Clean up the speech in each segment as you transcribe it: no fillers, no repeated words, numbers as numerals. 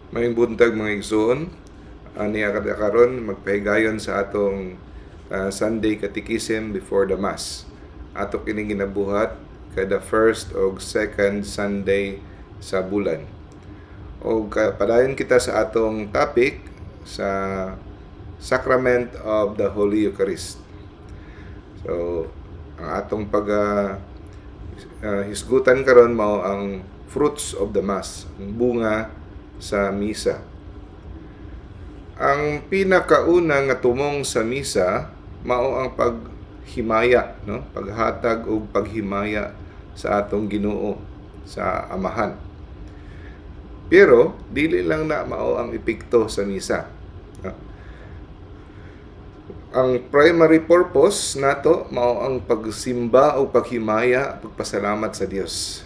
Maayong buntag mga igsoon, niya kada karon magpahigayon sa atong Sunday Catechism before the Mass. Ato kining ginabuhat kada first o second Sunday sa bulan. O padayon kita sa atong topic sa Sacrament of the Holy Eucharist. So, ang atong hisgutan karon mao ang fruits of the Mass, ang bunga sa misa. Ang pinakauna nga tumong sa misa mao ang paghimaya, no? Paghatag o paghimaya sa atong Ginoo sa Amahan. Pero dili lang na mao ang epekto sa misa. No? Ang primary purpose nato mao ang pagsimba o paghimaya, pagpasalamat sa Dios.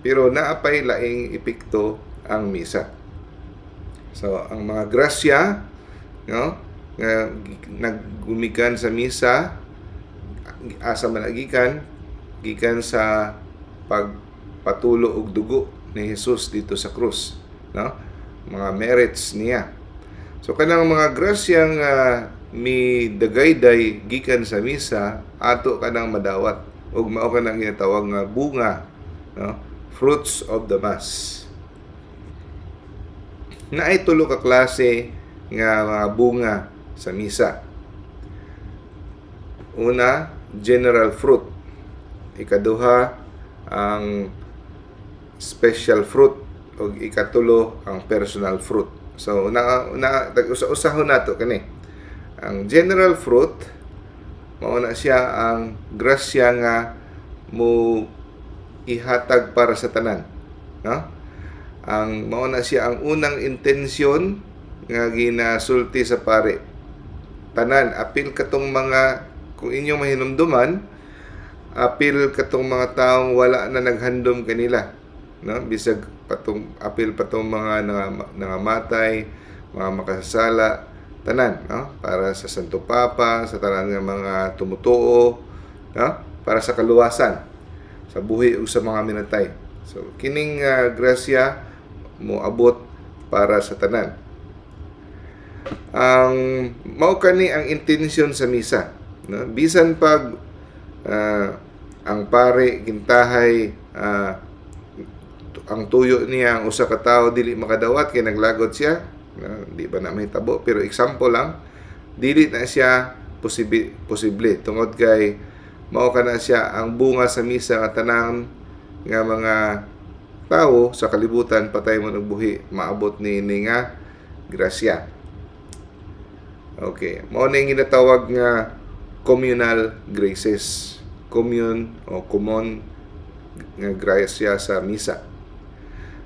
Pero naapay laing epekto ang misa. So, ang mga grasya, no, nga naggumikan sa misa, asa man gikan sa pagpatulo og dugo ni Jesus dito sa krus, no? Mga merits niya. So, kanang mga grasyang mi dagayday gikan sa misa, ato kanang madawat ug mao kanang ginatawag nga bunga, no? Fruits of the Mass. Naay tulo ka klase nga mga bunga sa misa. Una, general fruit. Ikaduha, ang special fruit. O ikatulo, ang personal fruit. So, usahon nato kani. Ang general fruit, mauna siya ang grasya nga mo ihatag para sa tanan. No? Ang mauna siya ang unang intensyon nga ginasulti sa pare. Tanan, apil katong mga, kung inyong mahinumduman, apil katong mga taong wala na naghandom kanila. No? Bisag apil patong mga nangamatay, mga makasasala, tanan, no? Para sa Santo Papa, sa tanan nga mga tumutuo, no? Para sa kaluwasan, sa buhi o sa mga minatay. So, kining grasya mo abot para sa tanan. Ang mao kani ang intensyon sa misa, no? Bisan pag ang pare gintahay ang tuyo niya ang usa ka tawo dili makadawat kay naglagot siya, no? Di ba na mahitabo, pero example lang, dili na siya posible tungod kay mao kana siya ang bunga sa misa nga tanang nga mga tao sa kalibutan patay mo og buhi maabot ni nga grasya. Okay, mao na yung ginatawag nga communal graces. Common nga grasya sa misa.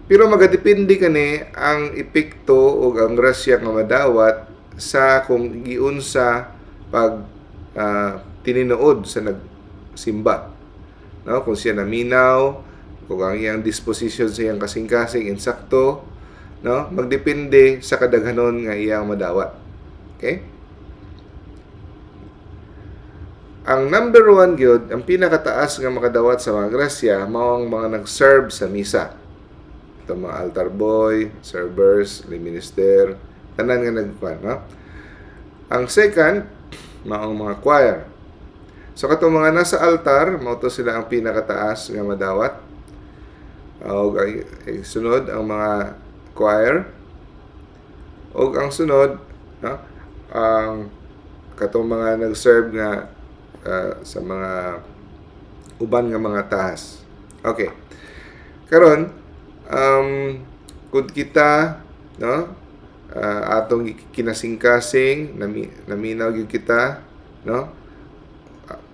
Pero magadepende kani ang epekto o ang grasya nga madawat sa kung giunsa pag tininuod sa nagsimba. No, kung siya naminaw, kung ang iyang disposition sa iyang kasing-kasing insakto, no, magdepende sa kadaghanon nga iyang madawat. Okay? Ang number one gyud, ang pinakataas nga makadawat sa mga grasya mao ang mga nag-serve sa misa. Ito mga altar boy, servers, minister, tanan nga nagkuan, no? Ang second, mao ang mga choir. So katong mga nasa altar, mao to sila ang pinakataas nga madawat. O sunod ang mga choir. O ang sunod, no? Ang katong mga nag-serve nga sa mga uban nga mga tahas. Okay. Karon, kung kita, no, atong kinasingkasing naminaw gyud kita, no,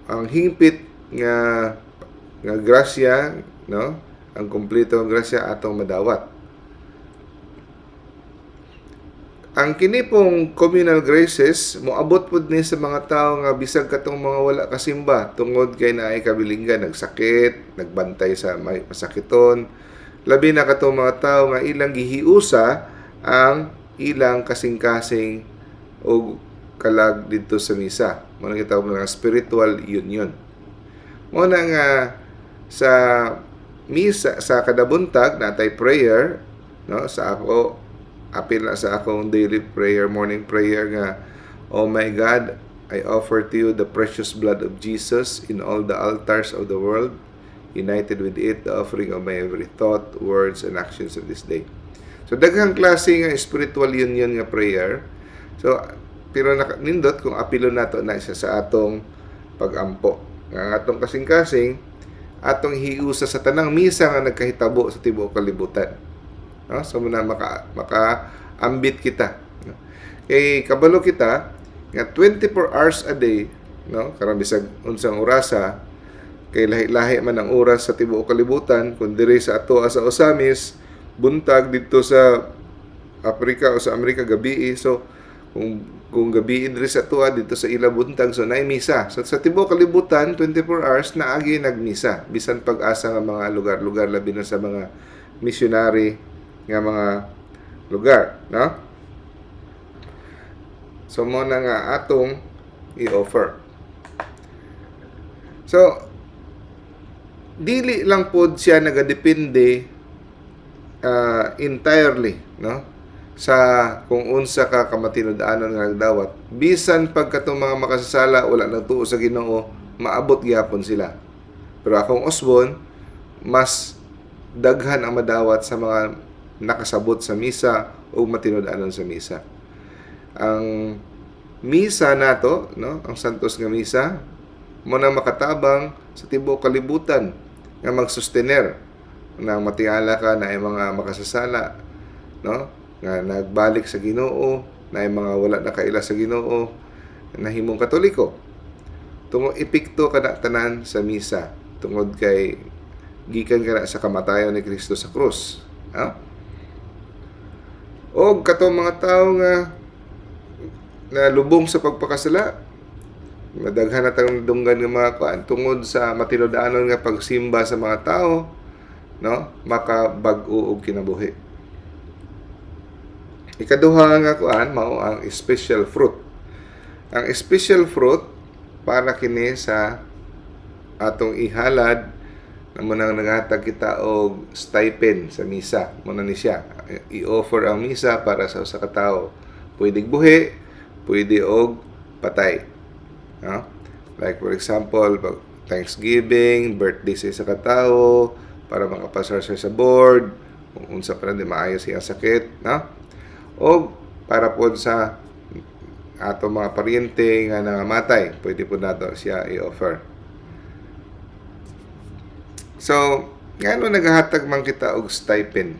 ang hingpit nga grasya, no, ang kumpleto nga grasya atong madawat. Ang kini pong communal graces moabot pud ni sa mga tawo nga bisag katong mga wala kasimba tungod kay naay kabilinggan, nagsakit, nagbantay sa masakiton, labi na katong mga tawo nga ilang gihiusa ang ilang kasing-kasing o kalag dito sa misa. Mo na gitawag nga spiritual union. Mo na nga sa misa sa kada buntag natay prayer, no, sa ako apil na sa akong daily prayer, morning prayer nga, "Oh my God, I offer to you the precious blood of Jesus in all the altars of the world, united with it the offering of my every thought, words, and actions of this day." So daghang klase nga spiritual union nga prayer. So pero nindot kung apilo nato na siya sa atong pagampo. Nga atong kasing-kasing atong hiusa sa tanang misa nga nagkahitabo sa tibuok kalibutan. No? So muna maka-ambit kita. No? Kay kabalo kita nga 24 hours a day, no? Karang bisag unsang orasa, kay lahi-lahi man ang oras sa tibuok kalibutan, kun diri sa ato sa Osamis, buntag dito sa Africa o sa Amerika gabi. So kung gabi diri sa ato dito sa ila buntag, so naay misa. So sa tibuok kalibutan 24 hours na agi nagmisa, bisan pag-asa nga mga lugar-lugar, labi na sa mga missionary nga mga lugar, no? So mo na nga atong i-offer. So dili lang pod siya nagadepende entirely, no, sa kung unsa ka kamatinud-anon nga nagdawat. Bisan pagkatong mga makasasala wala nagtuo sa Ginoo, maabot gyapon sila. Pero akong usbon, mas daghan ang madawat sa mga nakasabot sa misa o matinud-anon sa misa. Ang misa nato, no, ang santos nga misa, mo na makatabang sa tibuok kalibutan nga magsustener na matiala ka na ay mga makasasala, no, nga nagbalik sa Ginoo, na ay mga wala na kaila sa Ginoo, na himong Katoliko. Tungod epekto kada tanan sa misa, tungod kay gikan kana sa kamatayon ni Kristo sa krus. Ha? O katong mga tao nga lubong sa pagpakasala, madaghan na tayong dunggan nga mga kuan tungod sa matinud-anon nga pagsimba sa mga tao, no, makabag-o og kinabuhi. Ikaduha nga kuan mao ang special fruit. Ang special fruit para kini sa atong ihalad na munang naghatag kita og stipend sa misa. Muna ni siya i-offer ang misa para sa usa ka tawo. Pwedeng buhi, pwede og patay. No? Like for example, Thanksgiving, birthday sa isa ka tawo, para makapasar siya sa board, kung unsa pa rin maayos siya sakit, no? O para po sa ato mga paryente nga nangamatay, pwede po nato siya i-offer. So, ngano naghahatag man kita og stipend?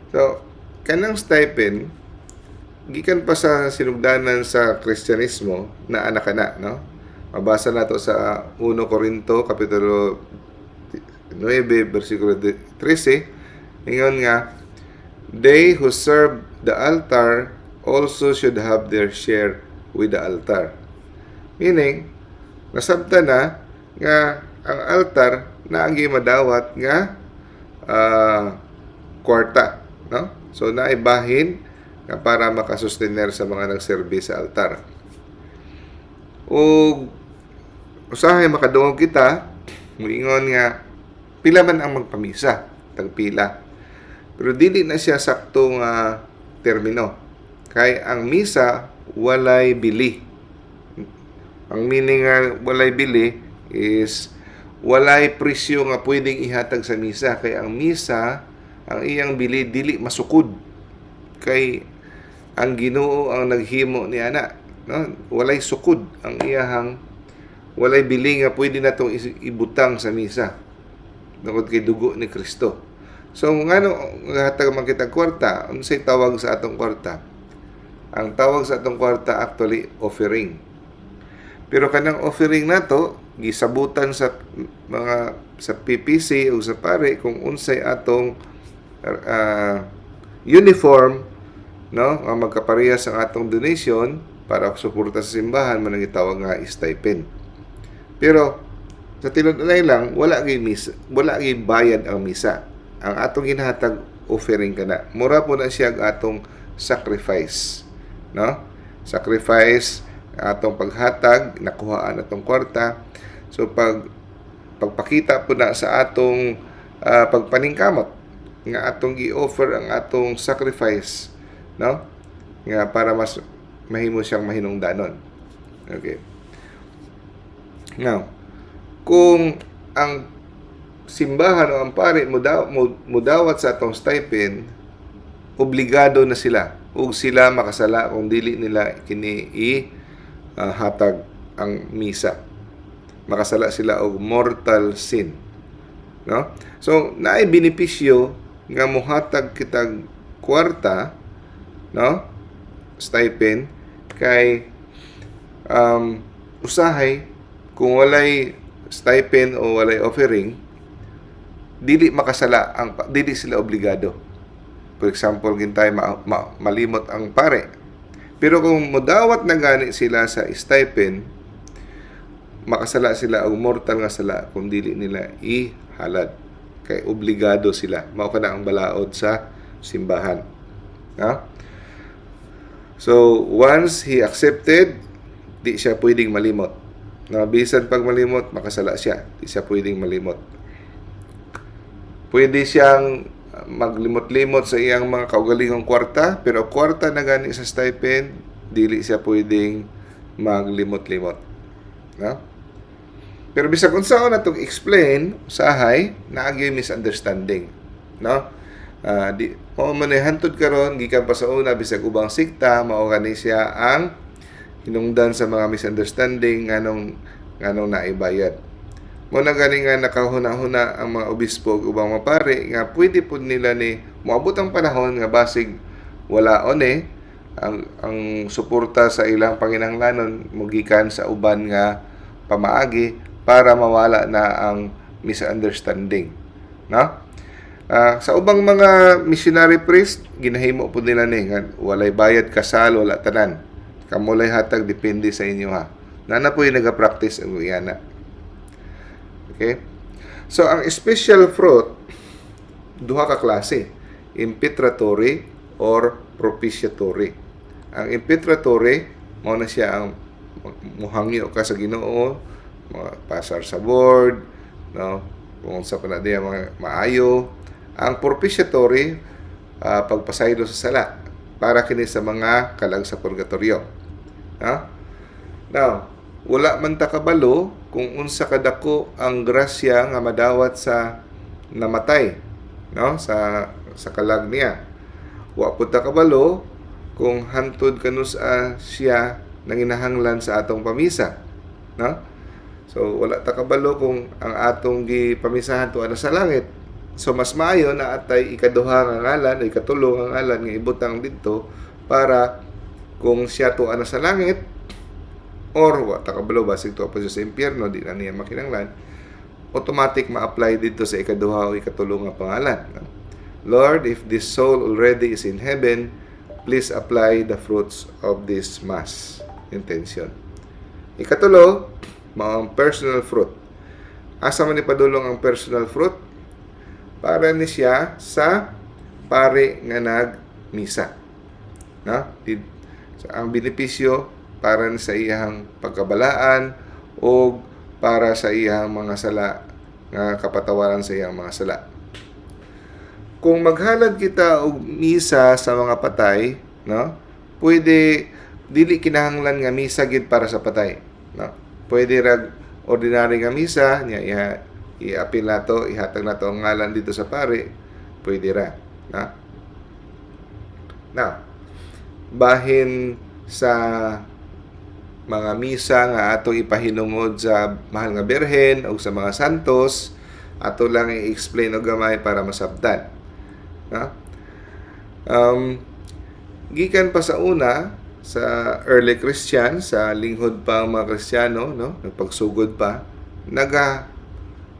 So, kanang stipend gikan pa sa sinugdanan sa Kristyanismo na anak na, no? Mabasa nato sa 1 Corinto kapitulo 9 versikulo 13, ingon nga, "They who serve the altar also should have their share with the altar." Meaning, nasabta na nga ang altar na ang madawat nga kwarta, no? So naibahin nga para makasustener sa mga nagserbi sa altar. O usahay makadungog kita, muingon nga pila man ang magpamisa, tagpila. Pero dili na siya saktong termino. Kay ang misa walay bili. Ang meaning nga walay bili is walay presyo nga pwedeng ihatag sa misa. Kay ang misa, ang iyang bili dili masukod. Kay ang Ginoo ang naghimo ni ana, no? Walay sukod ang iyahang walay bili nga pwede natong ibutang sa misa. Tungod kay dugo ni Kristo. So ngano hatag man kita kwarta, unsay tawag sa atong kwarta? Ang tawag sa atong kwarta actually offering. Pero kanang offering nato gisabutan sa mga sa PPC o sa pare kung unsay atong uniform, no, nga magkaparehas ang atong donation para suporta sa simbahan man ang gitawag nga stipend. Pero sa tinud-anay lang wala gyud misa, wala gyud bayad ang misa. Ang atong ginhatag offering kana. Mura po na siya ang atong sacrifice, no? Sacrifice atong paghatag, nakuhaan atong kwarta. So pagpakita po na sa atong pagpaningkamot nga atong gi-offer ang atong sacrifice, no? Nga para mas mahimo siyang mahinungdanon. Okay. Now, kung ang simbahan o ang pari mudawat sa atong stipend, obligado na sila ug sila makasala kung dili nila kini hatag ang misa. Makasala sila og mortal sin, no? So naay benepisyo nga mohatag kitag kwarta, no, stipend kay usahay kung walay stipend o walay offering, dili makasala dili sila obligado. For example, gintay malimot ang pare. Pero kung modawat na gani sila sa stipend, makasala sila og mortal nga sala kung dili nila ihalad. Kay obligado sila. Mao kana ang balaod sa simbahan. No? So, once he accepted, di siya pwedeng malimot. No, bisan pag malimot, makasala siya. Di siya pwedeng malimot. Pwede siyang maglimot-limot sa iyang mga kaugalingong kwarta, pero kwarta na gani sa stipend, dili siya pwedeng maglimot-limot. No? Pero bisag unsaon natong explain usahay naagay misunderstanding, no? Di mo man hantod karon gikan pa sa una bisag ubang sikta mao kani siya ang hinungdan sa mga misunderstanding nganong naibayad. Mo na gani nga nakahuna-huna ang mga obispo ug ubang mga pare nga pwede pud nila ni moabot ang panahon nga basig wala ang suporta sa ilang panginahanglanon mugikan sa uban nga pamaagi para mawala na ang misunderstanding, no? Sa ubang mga missionary priest ginahimo pud nila ni nga walay bayad kasal wala tanan. Kamulay hatag depende sa inyo ha. Nana po yung nag-practice ang uyana. Okay? So, ang special fruit, duha ka klase. Impetratory or propitiatory. Ang impetratory, mao na siya ang muhangyo ka sa Ginoo, pasar sa board, no? Kung sa panadiya mga maayo. Ang propitiatory, pagpasaylo sa sala para kini sa mga kalag sa purgatorio. Now, wala man ta kabalo kung unsa kadako ang grasya nga madawat sa namatay, no, sa kalag niya. Wa pud ta kabalo kung hantod kanus siya nanginahanglan sa atong pamisa, no? So wala ta kabalo kung ang atong gipamisahan tuwa na sa langit. So mas maayo na atay ikaduha nga ngalan o ikatulo nga ngalan nga ibutang didto para kung siya tuwa na sa langit or wa ta kabalo basig tuwa pa siya sa impyerno di na niya makinahanglan, automatic ma-apply dito sa ikaduha o ikatulo nga pangalan. Lord, if this soul already is in heaven, please apply the fruits of this mass. Intention. Ikatulo, ang personal fruit. Asa man ipadulong ang personal fruit? Para ni siya sa pare nga nagmisa. No? Ang benepisyo para sa iyang pagkabalaan o para sa iyang mga sala nga kapatawaran sa iyang mga sala. Kung maghalad kita og misa sa mga patay, no? Pwede dili kinahanglan nga misa gid para sa patay, no? Pwede rag ordinary nga misa nya i-apil nato, ihatag nato ang ngalan dito sa pare, pwede ra, no? Now, bahin sa mga misa nga ato ipahinungod sa mahal nga Birhen o sa mga santos, ato lang i-explain og gamay para masabtan. No? Gikan pa sa una sa early Christian, sa linghod pa ang mga Kristiyano, no, nagpagsugod pa,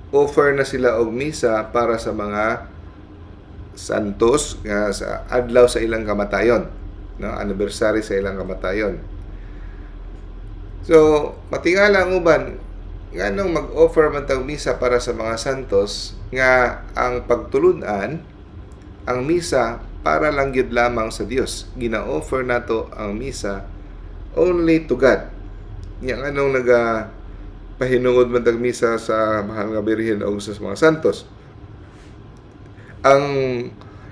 offer na sila og misa para sa mga santos nga sa adlaw sa ilang kamatayon, no, anniversary sa ilang kamatayon. So, matingala ang uban nganong mag-offer man tag misa para sa mga santos nga ang pagtulun-an ang misa para lang gid lamang sa Dios. Gina-offer nato ang misa only to God. Nya anong pahinungod man tag misa sa mahal nga Birhen o sa mga santos. Ang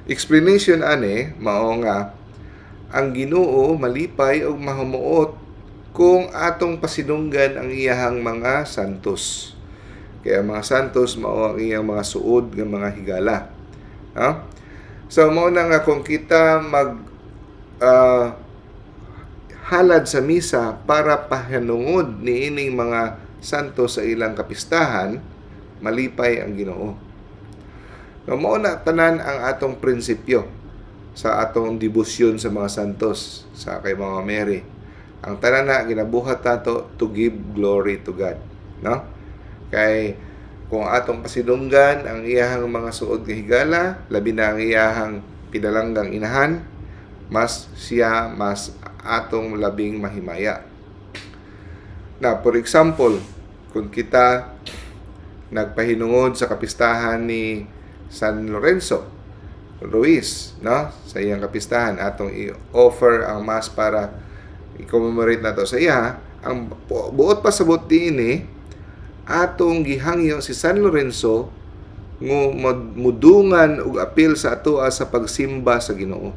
explanation ani mao nga ang Ginoo malipay og mahumuot kung atong pasidunggan ang iyahang mga santos. Kaya mga santos mao ang iyang mga suod nga mga higala. Ha? So mao na nga kung kita halad sa misa para pahanungod ni ining mga santos sa ilang kapistahan, malipay ang Ginoo. So, mao na tanan ang atong prinsipyo sa atong debosyon sa mga santos, sa kay Mama Mary. Ang tanan na ginabuhat nato to give glory to God, no? Kay kung atong pasidunggan ang iyahang mga suod nga higala, labi na ang iyahang pinalanggang inahan, mas atong labing mahimaya. Na, for example, kung kita nagpahinungod sa kapistahan ni San Lorenzo Ruiz, no? Sa iyang kapistahan, atong i-offer ang mass para i-commemorate nato sa iya. Ang buot pa sabot dinhi, atong gihangyo si San Lorenzo ngo mudungan og apil sa atoa sa pagsimba sa Ginoo.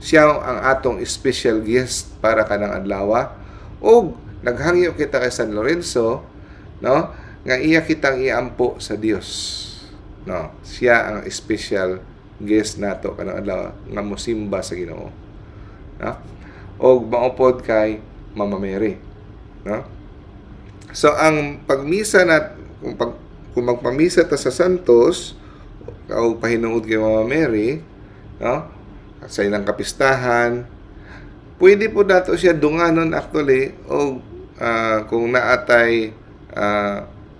Siya ang atong special guest para kanang adlaw, og naghangyo kita kay San Lorenzo, no, nga iya kitang iampo sa Dios, no. Siya ang special guest nato kanang adlaw nga mosimba sa Ginoo, no, og maupod kay Mama Mary, no. So ang pagmisa kung magpamisa ta sa santos o pahinungod kay Mama Mary, no, sa ilang kapistahan, pwede po dato siya dunganon actually, o kung naatay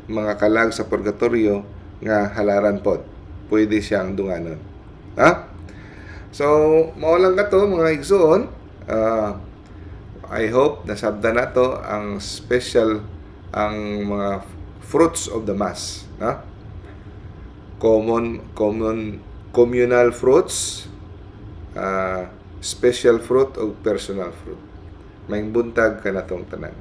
mga kalag sa purgatorio nga halaran pod, pwede siyang dunganon. Ha? So, mao lang kato mga igsoon. I hope nasabda nato ang special, ang mga fruits of the Mass, no? Communal fruits, special fruit o personal fruit. May buntag ka na tong tanan.